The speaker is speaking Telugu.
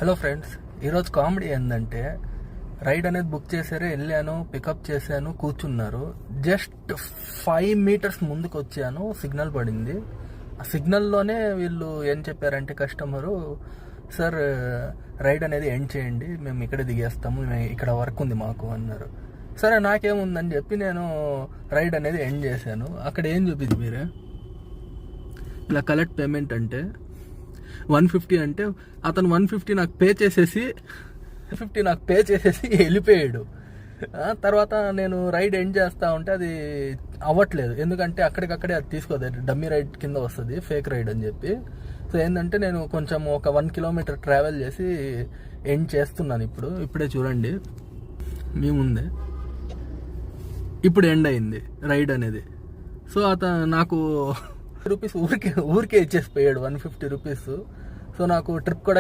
హలో ఫ్రెండ్స్, ఈరోజు కామెడీ ఏంటంటే రైడ్ అనేది బుక్ చేశారు, వెళ్ళాను, పికప్ చేశాను, కూర్చున్నారు. జస్ట్ 5 మీటర్స్ ముందుకు వచ్చాను, సిగ్నల్ పడింది. ఆ సిగ్నల్లోనే వీళ్ళు ఏం చెప్పారంటే కస్టమరు, సార్ రైడ్ అనేది ఎండ్ చేయండి, మేము ఇక్కడే దిగేస్తాము, ఇక్కడ వర్క్ ఉంది మాకు అన్నారు. సరే నాకేముందని చెప్పి నేను రైడ్ అనేది ఎండ్ చేశాను. అక్కడ ఏం చూపింది మీరే, ఇలా కలెక్ట్ పేమెంట్ అంటే 150 అంటే అతను 150 నాకు పే చేసేసి వెళ్ళిపోయాడు. తర్వాత నేను రైడ్ ఎండ్ చేస్తా ఉంటే అది అవ్వట్లేదు, ఎందుకంటే అక్కడికక్కడే అది తీసుకోదు, డమ్మీ రైడ్ కింద వస్తుంది, ఫేక్ రైడ్ అని చెప్పి. సో ఏంటంటే నేను కొంచెం ఒక 1 కిలోమీటర్ ట్రావెల్ చేసి ఎండ్ చేస్తున్నాను. ఇప్పుడే చూడండి మీ ముందే, ఇప్పుడు ఎండ్ అయింది రైడ్ అనేది. సో అతను నాకు రూపీస్ ఊరికే ఇచ్చేసిపోయాడు, 150 రూపీస్. సో నాకు ట్రిప్ కూడా